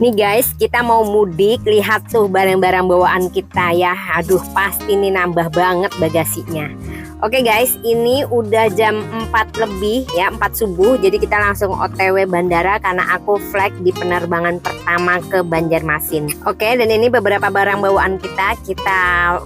Nih guys, kita mau mudik, lihat tuh barang-barang bawaan kita ya. Aduh, pasti nih nambah banget bagasinya. Oke guys, ini udah jam 4 lebih ya, 4 subuh. Jadi kita langsung OTW bandara karena aku flight di penerbangan pertama ke Banjarmasin. Oke, dan ini beberapa barang bawaan kita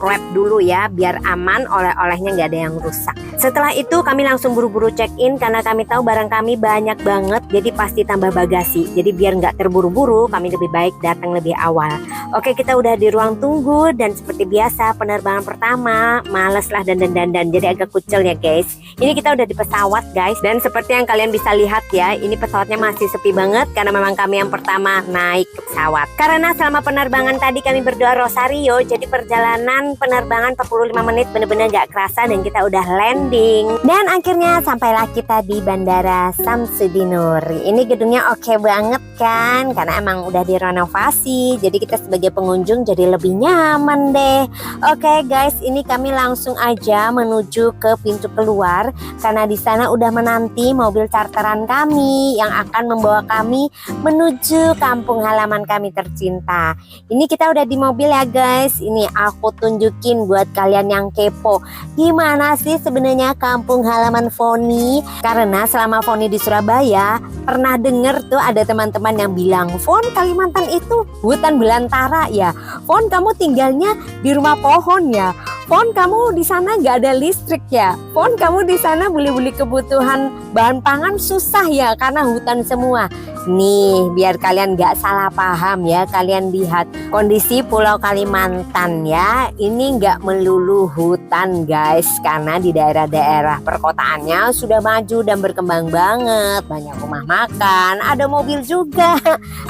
wrap dulu ya, biar aman, oleh-olehnya nggak ada yang rusak. Setelah itu kami langsung buru-buru check-in karena kami tahu barang kami banyak banget, jadi pasti tambah bagasi. Jadi biar nggak terburu-buru, kami lebih baik datang lebih awal. Oke, kita udah di ruang tunggu dan seperti biasa penerbangan pertama, males lah dandan-dandan, jadi agak kucel ya guys. Ini kita udah di pesawat guys, dan seperti yang kalian bisa lihat ya, ini pesawatnya masih sepi banget karena memang kami yang pertama naik ke pesawat. Karena selama penerbangan tadi kami berdoa rosario, jadi perjalanan penerbangan 45 menit bener-bener gak kerasa dan kita udah landing. Dan akhirnya sampailah kita di Bandara Samsudinur. Ini gedungnya oke banget kan, karena emang udah direnovasi, jadi kita sebagai pengunjung jadi lebih nyaman deh. Oke guys, ini kami langsung aja menuju ke pintu keluar karena di sana udah menanti mobil charteran kami yang akan membawa kami menuju kampung halaman kami tercinta. Ini kita udah di mobil ya guys. Ini aku tunjukin buat kalian yang kepo, gimana sih sebenarnya kampung halaman Foni. Karena selama Foni di Surabaya pernah denger tuh ada teman-teman yang bilang, Fon, Kalimantan itu hutan belantara ya, Fon kamu tinggalnya di rumah pohon ya, Fon kamu di sana gak ada listrik ya, Fon kamu di sana beli-beli kebutuhan bahan pangan susah ya karena hutan semua. Nih biar kalian gak salah paham ya, kalian lihat kondisi Pulau Kalimantan ya, ini gak melulu hutan guys, karena di daerah-daerah perkotaannya sudah maju dan berkembang banget, banyak rumah makan, ada mobil juga,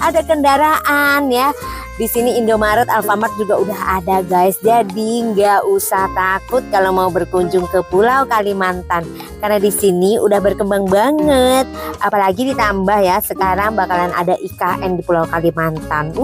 ada kendaraan ya. Di sini Indomaret, Alfamart juga udah ada guys. Jadi nggak usah takut kalau mau berkunjung ke Pulau Kalimantan, karena di sini udah berkembang banget. Apalagi ditambah ya, sekarang bakalan ada IKN di Pulau Kalimantan.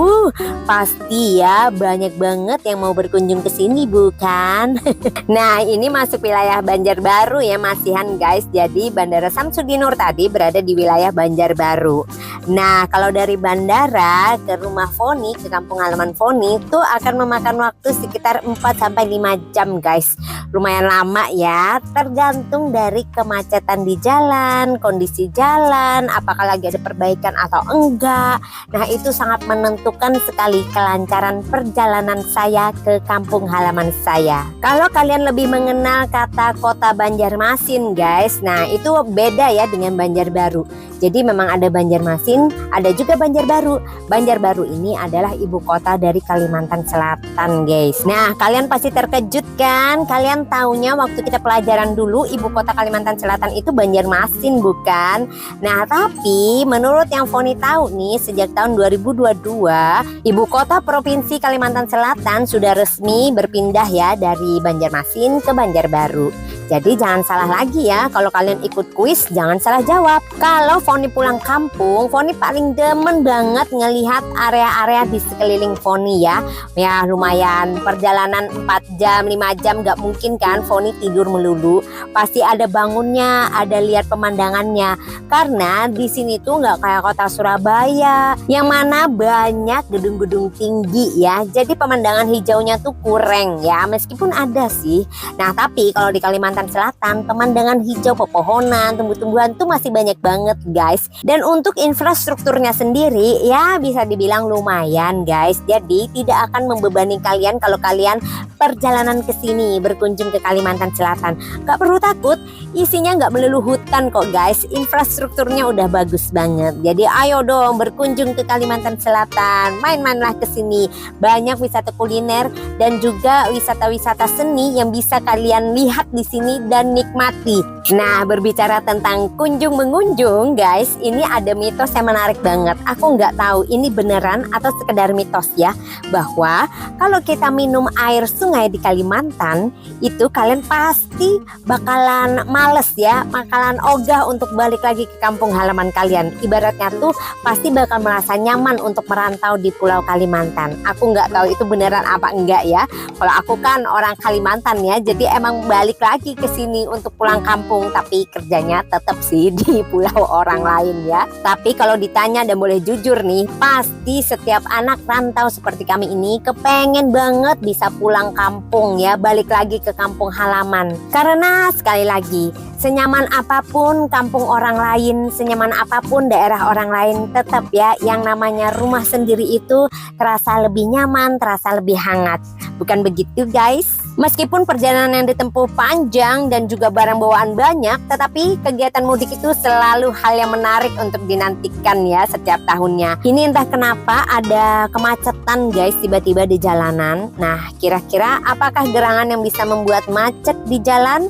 Pasti ya banyak banget yang mau berkunjung ke sini bukan? Nah, ini masuk wilayah Banjarbaru ya masihan guys. Jadi Bandara Samsudinur tadi berada di wilayah Banjarbaru. Nah, kalau dari bandara ke rumah Foni, ke kampung halaman Foni itu akan memakan waktu sekitar 4-5 jam guys. Lumayan lama ya, tergantung dari kemacetan di jalan, kondisi jalan, apakah lagi ada perbaikan atau enggak. Nah, itu sangat menentukan sekali kelancaran perjalanan saya ke kampung halaman saya. Kalau kalian lebih mengenal kata kota Banjarmasin guys, nah itu beda ya dengan Banjarbaru. Jadi memang ada Banjarmasin, ada juga Banjarbaru. Banjarbaru ini adalah ibu kota dari Kalimantan Selatan guys. Nah, kalian pasti terkejut kan? Kalian taunya waktu kita pelajaran dulu ibu kota Kalimantan Selatan itu Banjarmasin bukan? Nah, tapi menurut yang Foni tahu nih, sejak tahun 2022 ibu kota provinsi Kalimantan Selatan sudah resmi berpindah ya dari Banjarmasin ke Banjarbaru. Jadi jangan salah lagi ya, kalau kalian ikut kuis jangan salah jawab. Kalau Foni pulang kampung, Foni paling demen banget ngelihat area-area di sekeliling Foni ya. Ya lumayan, perjalanan 4 jam, 5 jam gak mungkin kan Foni tidur melulu. Pasti ada bangunnya, ada lihat pemandangannya. Karena di sini tuh gak kayak kota Surabaya, yang mana banyak gedung-gedung tinggi ya. Jadi pemandangan hijaunya tuh kurang ya, meskipun ada sih. Nah tapi kalau di Kalimantan Selatan, pemandangan hijau, pepohonan, tumbuh-tumbuhan tuh masih banyak banget guys. Dan untuk infrastrukturnya sendiri ya bisa dibilang lumayan guys. Jadi tidak akan membebani kalian kalau kalian perjalanan ke sini berkunjung ke Kalimantan Selatan. Gak perlu takut, isinya gak melulu hutan kok guys. Infrastrukturnya udah bagus banget. Jadi ayo dong berkunjung ke Kalimantan Selatan, main-mainlah ke sini. Banyak wisata kuliner dan juga wisata-wisata seni yang bisa kalian lihat di sini dan nikmati. Nah, berbicara tentang kunjung mengunjung guys, ini ada mitos yang menarik banget. Aku nggak tahu ini beneran atau sekedar mitos ya, bahwa kalau kita minum air sungai di Kalimantan itu kalian pasti bakalan males ya, bakalan ogah untuk balik lagi ke kampung halaman kalian. Ibaratnya tuh pasti bakal merasa nyaman untuk merantau di Pulau Kalimantan. Aku nggak tahu itu beneran apa enggak ya. Kalau aku kan orang Kalimantan ya, jadi emang balik lagi lagi ke sini untuk pulang kampung, tapi kerjanya tetap sih di pulau orang lain ya. Tapi kalau ditanya dan boleh jujur nih, pasti setiap anak rantau seperti kami ini kepengen banget bisa pulang kampung ya, balik lagi ke kampung halaman. Karena sekali lagi, senyaman apapun kampung orang lain, senyaman apapun daerah orang lain, tetap ya yang namanya rumah sendiri itu terasa lebih nyaman, terasa lebih hangat. Bukan begitu guys? Meskipun perjalanan yang ditempuh panjang dan juga barang bawaan banyak, tetapi kegiatan mudik itu selalu hal yang menarik untuk dinantikan ya setiap tahunnya. Ini entah kenapa ada kemacetan guys tiba-tiba di jalanan. Nah, kira-kira apakah gerangan yang bisa membuat macet di jalan?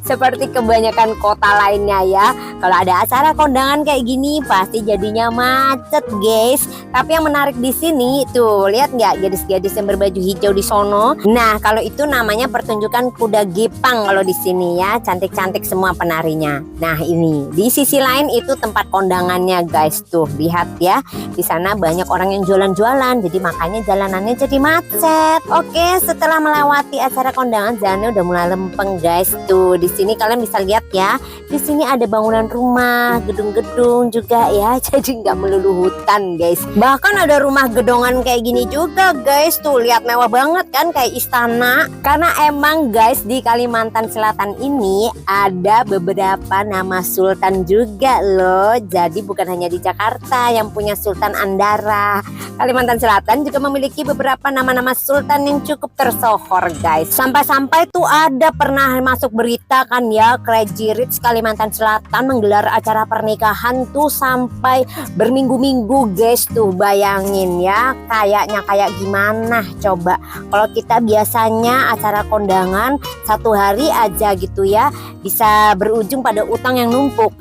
Seperti kebanyakan kota lainnya ya. Kalau ada acara kondangan kayak gini pasti jadinya macet guys. Tapi yang menarik di sini tuh, lihat nggak gadis-gadis yang berbaju hijau di sono? Nah, kalau itu namanya pertunjukan kuda gepang kalau di sini ya. Cantik-cantik semua penarinya. Nah, ini di sisi lain itu tempat kondangannya guys. Tuh, lihat ya. Di sana banyak orang yang jualan-jualan, jadi makanya jalanannya jadi macet. Oke, setelah melewati acara kondangan, jalannya udah mulai lempeng guys. Tuh, di sini kalian bisa lihat ya. Di sini ada bangunan rumah, gedung-gedung juga ya. Jadi nggak melulu hutan guys. Bahkan ada rumah gedongan kayak gini juga guys. Tuh, lihat mewah banget kan, kayak istana. Karena emang guys di Kalimantan Selatan ini ada beberapa nama sultan juga loh. Jadi bukan hanya di Jakarta yang punya Sultan Andara. Kalimantan Selatan juga memiliki beberapa nama-nama sultan yang cukup tersohor guys. Sampai-sampai tuh ada pernah masuk berita kan ya, Crazy Rich Kalimantan Selatan menggelar acara pernikahan tuh sampai berminggu-minggu guys. Tuh bayangin ya, kayaknya kayak gimana coba kalau kita biasanya acara kondangan satu hari aja gitu ya, bisa berujung pada utang yang numpuk.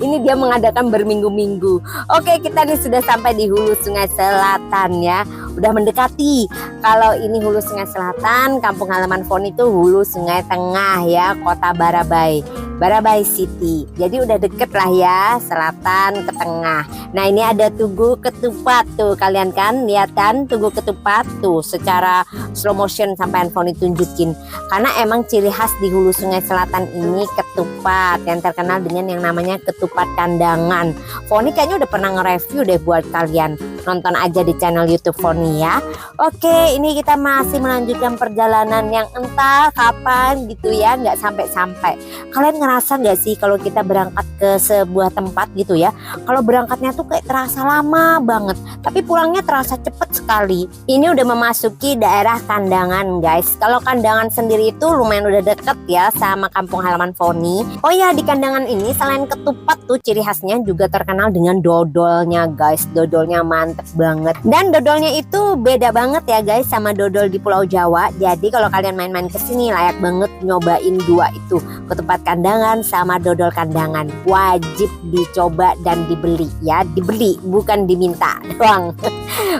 Ini dia mengadakan berminggu-minggu. Oke, kita nih sudah sampai di hulu Sungai Selatan ya. Udah mendekati. Kalau ini hulu Sungai Selatan, kampung halaman Foni itu hulu Sungai Tengah ya, Kota Barabai. Barabai City. Jadi udah deket lah ya, selatan ke tengah. Nah, ini ada Tugu Ketupat tuh, kalian kan lihat kan Tugu Ketupat tuh, secara slow motion sampai handphone tunjukin. Karena emang ciri khas di hulu Sungai Selatan ini ketupat yang terkenal dengan yang namanya ketupat kandangan. Foni kayaknya udah pernah nge-review deh buat kalian. Nonton aja di channel YouTube Foni ya. Oke, ini kita masih melanjutkan perjalanan yang entah kapan gitu ya, nggak sampai-sampai. Kalian ngerasa nggak sih kalau kita berangkat ke sebuah tempat gitu ya, kalau berangkatnya tuh kayak terasa lama banget, tapi pulangnya terasa cepet sekali. Ini udah memasuki daerah Kandangan guys. Kalau Kandangan sendiri itu lumayan udah deket ya sama kampung halaman Foni. Oh ya, di Kandangan ini selain ketupat tuh ciri khasnya juga terkenal dengan dodolnya guys. Dodolnya mantep banget, dan dodolnya itu beda banget ya guys sama dodol di Pulau Jawa. Jadi kalau kalian main-main kesini layak banget nyobain dua itu, ketupat kandangan sama dodol kandangan. Wajib dicoba dan dibeli ya, dibeli bukan diminta doang.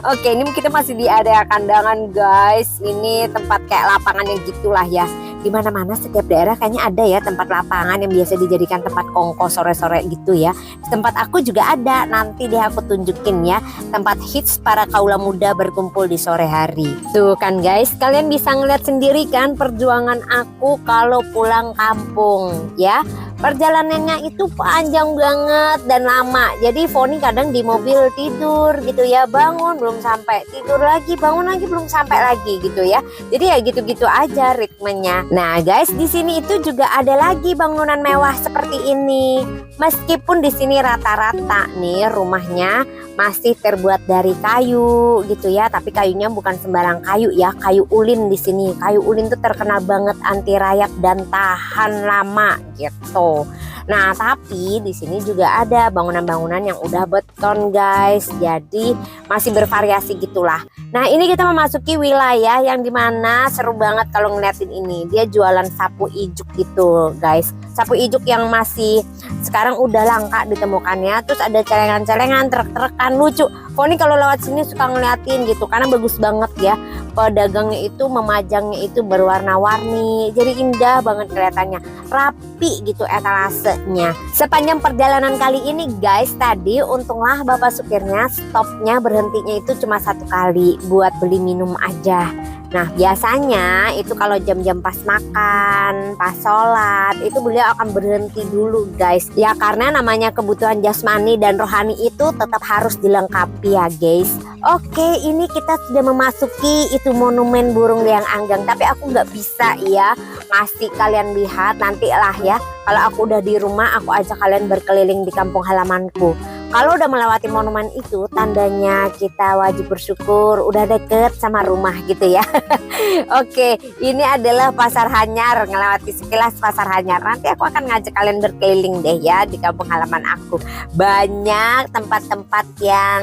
Oke, ini kita masih di area Kandangan guys. Ini tempat kayak lapangan yang gitulah ya. Di mana-mana setiap daerah kayaknya ada ya tempat lapangan yang biasa dijadikan tempat kongko sore-sore gitu ya. Di tempat aku juga ada, nanti deh aku tunjukin ya, tempat hits para kaula muda berkumpul di sore hari. Tuh kan guys, kalian bisa ngeliat sendiri kan perjuangan aku kalau pulang kampung ya. Perjalanannya itu panjang banget dan lama. Jadi Foni kadang di mobil tidur gitu ya, bangun belum sampai, tidur lagi, bangun lagi belum sampai lagi gitu ya. Jadi ya gitu-gitu aja ritmenya. Nah guys, di sini itu juga ada lagi bangunan mewah seperti ini. Meskipun di sini rata-rata nih rumahnya masih terbuat dari kayu gitu ya, tapi kayunya bukan sembarang kayu ya, kayu ulin di sini. Kayu ulin tuh terkenal banget anti rayap dan tahan lama gitu. Nah, tapi di sini juga ada bangunan-bangunan yang udah beton guys. Jadi masih bervariasi gitulah. Nah, ini kita memasuki wilayah yang dimana seru banget kalau ngeliatin ini. Dia jualan sapu ijuk gitu guys. Sapu ijuk yang masih sekarang udah langka ditemukannya. Terus ada celengan-celengan, truk-trukan lucu. Foni kalau lewat sini suka ngeliatin gitu karena bagus banget ya. Pedagangnya itu memajangnya itu berwarna-warni. Jadi indah banget kelihatannya. Rapi gitu etalasenya. Sepanjang perjalanan kali ini guys, tadi untunglah bapak supirnya stopnya berhentinya itu cuma satu kali buat beli minum aja. Nah, biasanya itu kalau jam-jam pas makan, pas sholat, itu beliau akan berhenti dulu guys. Ya karena namanya kebutuhan jasmani dan rohani itu tetap harus dilengkapi ya guys. Oke, ini kita sudah memasuki itu monumen burung liang anggang. Tapi aku nggak bisa ya ngasih kalian lihat, nantilah ya. Kalau aku udah di rumah, aku ajak kalian berkeliling di kampung halamanku. Kalau udah melewati monumen itu, tandanya kita wajib bersyukur udah deket sama rumah gitu ya. Oke, ini adalah Pasar Hanyar, ngelewati sekilas Pasar Hanyar. Nanti aku akan ngajak kalian berkeliling deh ya di kampung halaman aku. Banyak tempat-tempat yang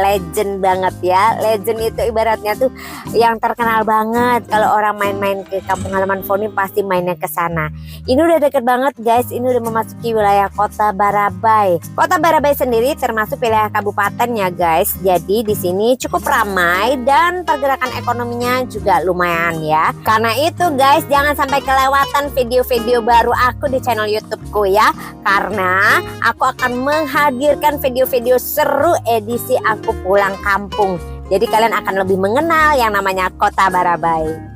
legend banget ya. Legend itu ibaratnya tuh yang terkenal banget. Kalau orang main-main ke kampung halaman Foni pasti mainnya ke sana. Ini udah deket banget guys, ini udah memasuki wilayah Kota Barabai. Kota Barabai sendiri termasuk wilayah kabupaten ya guys. Jadi di sini cukup ramai dan pergerakan ekonominya juga lumayan ya. Karena itu guys, jangan sampai kelewatan video-video baru aku di channel YouTubeku ya. Karena aku akan menghadirkan video-video seru edisi aku pulang kampung. Jadi kalian akan lebih mengenal yang namanya Kota Barabai.